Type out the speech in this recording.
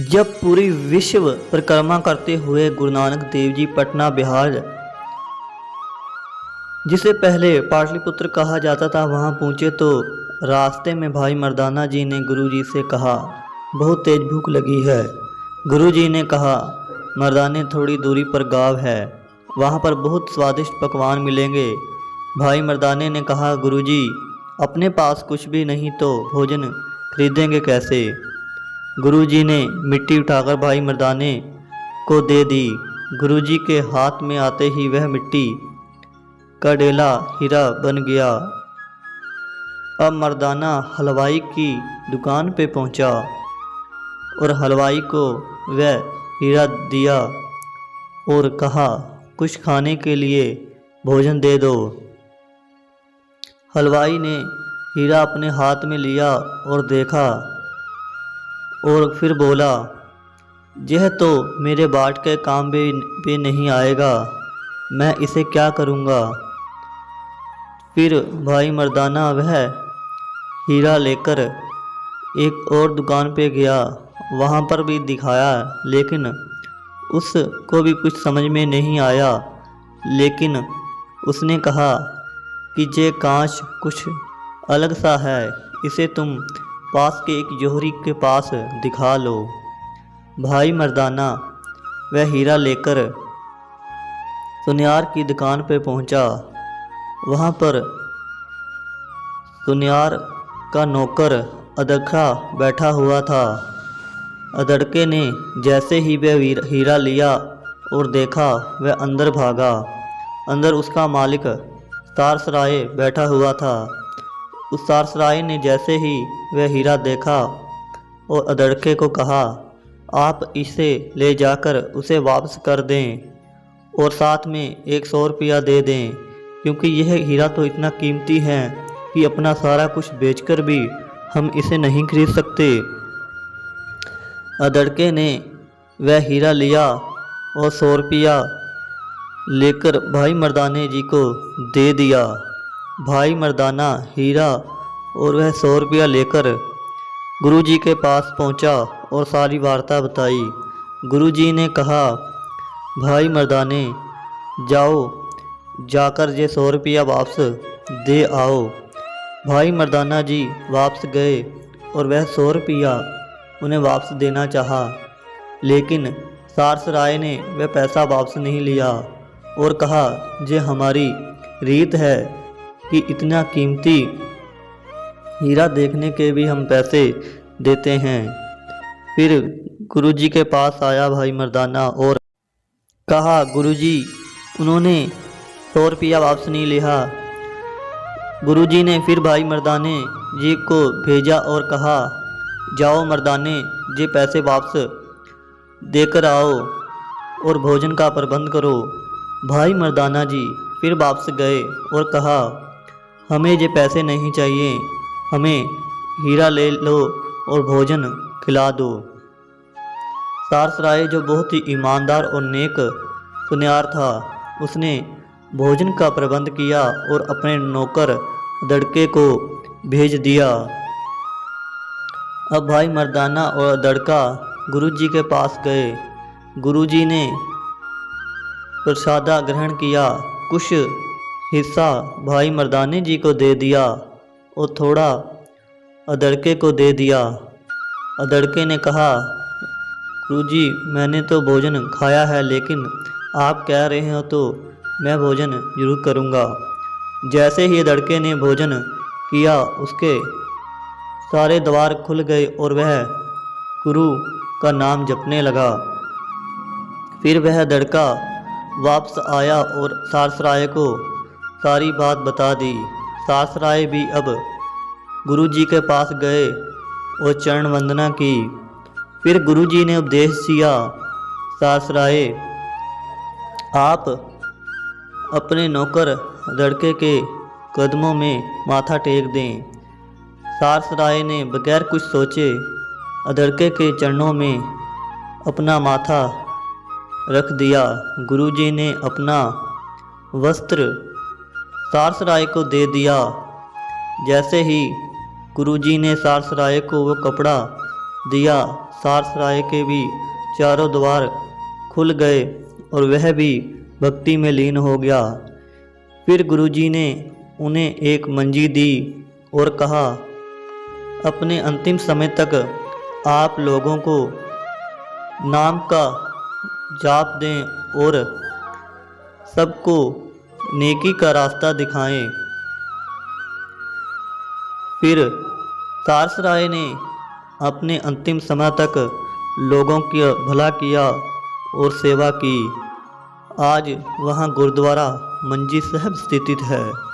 जब पूरी विश्व परिक्रमा करते हुए गुरु नानक देव जी पटना बिहार, जिसे पहले पाटलिपुत्र कहा जाता था, वहां पहुंचे तो रास्ते में भाई मर्दाना जी ने गुरु जी से कहा, बहुत तेज भूख लगी है। गुरु जी ने कहा, मर्दाने थोड़ी दूरी पर गांव है, वहां पर बहुत स्वादिष्ट पकवान मिलेंगे। भाई मर्दाने ने कहा, गुरु जी अपने पास कुछ भी नहीं तो भोजन खरीदेंगे कैसे। गुरु जी ने मिट्टी उठाकर भाई मर्दाने को दे दी। गुरु जी के हाथ में आते ही वह मिट्टी का डेला हीरा बन गया। अब मर्दाना हलवाई की दुकान पे पहुंचा और हलवाई को वह हीरा दिया और कहा, कुछ खाने के लिए भोजन दे दो। हलवाई ने हीरा अपने हाथ में लिया और देखा और फिर बोला, यह तो मेरे बाट के काम भी नहीं आएगा, मैं इसे क्या करूँगा। फिर भाई मर्दाना वह हीरा लेकर एक और दुकान पे गया, वहाँ पर भी दिखाया, लेकिन उसको भी कुछ समझ में नहीं आया। लेकिन उसने कहा कि ये कांच कुछ अलग सा है, इसे तुम पास के एक जोहरी के पास दिखा लो। भाई मर्दाना वह हीरा लेकर सुनियार की दुकान पर पहुंचा। वहां पर सुनियार का नौकर अदरखा बैठा हुआ था। अदड़के ने जैसे ही वह हीरा लिया और देखा, वह अंदर भागा। अंदर उसका मालिक सारसराय बैठा हुआ था। उस सारसराय ने जैसे ही वह हीरा देखा और अदड़के को कहा, आप इसे ले जाकर उसे वापस कर दें और साथ में 100 रुपया दे दें, क्योंकि यह हीरा तो इतना कीमती है कि अपना सारा कुछ बेचकर भी हम इसे नहीं खरीद सकते। अदड़के ने वह हीरा लिया और 100 रुपया लेकर भाई मर्दाने जी को दे दिया। भाई मर्दाना हीरा और वह 100 रुपया लेकर गुरु जी के पास पहुंचा और सारी वार्ता बताई। गुरु जी ने कहा, भाई मर्दाने जाओ, जाकर ये 100 रुपया वापस दे आओ। भाई मर्दाना जी वापस गए और वह 100 रुपया उन्हें वापस देना चाहा, लेकिन सारसराय ने वह पैसा वापस नहीं लिया और कहा, ये हमारी रीत है कि इतना कीमती हीरा देखने के भी हम पैसे देते हैं। फिर गुरु जी के पास आया भाई मर्दाना और कहा, गुरु जी उन्होंने 100 रुपया वापस नहीं लिया। गुरु जी ने फिर भाई मर्दाने जी को भेजा और कहा, जाओ मर्दाने जी पैसे वापस देकर आओ और भोजन का प्रबंध करो। भाई मर्दाना जी फिर वापस गए और कहा, हमें ये पैसे नहीं चाहिए, हमें हीरा ले लो और भोजन खिला दो। सारसराय जो बहुत ही ईमानदार और नेक सुनियार था, उसने भोजन का प्रबंध किया और अपने नौकर दड़के को भेज दिया। अब भाई मर्दाना और दड़का गुरु जी के पास गए। गुरु जी ने प्रसादा ग्रहण किया, कुछ हिस्सा भाई मर्दाने जी को दे दिया और थोड़ा अदड़के को दे दिया। अदड़के ने कहा, गुरुजी मैंने तो भोजन खाया है, लेकिन आप कह रहे हो तो मैं भोजन जरूर करूँगा। जैसे ही अदड़के ने भोजन किया, उसके सारे द्वार खुल गए और वह गुरु का नाम जपने लगा। फिर वह अदड़का वापस आया और सारसराय को सारी बात बता दी। सारसराय भी अब गुरु जी के पास गए और चरण वंदना की। फिर गुरु जी ने उपदेश दिया, सारसराय आप अपने नौकर लड़के के कदमों में माथा टेक दें। सारसराय ने बगैर कुछ सोचे अदड़के के चरणों में अपना माथा रख दिया। गुरु जी ने अपना वस्त्र सारसराय को दे दिया। जैसे ही गुरुजी ने सारसराय को वो कपड़ा दिया, सारसराय के भी चारों द्वार खुल गए और वह भी भक्ति में लीन हो गया। फिर गुरुजी ने उन्हें एक मंजी दी और कहा, अपने अंतिम समय तक आप लोगों को नाम का जाप दें और सबको नेकी का रास्ता दिखाएं। फिर सारसराय ने अपने अंतिम समय तक लोगों की भला किया और सेवा की। आज वहाँ गुरुद्वारा मंजी साहिब स्थित है।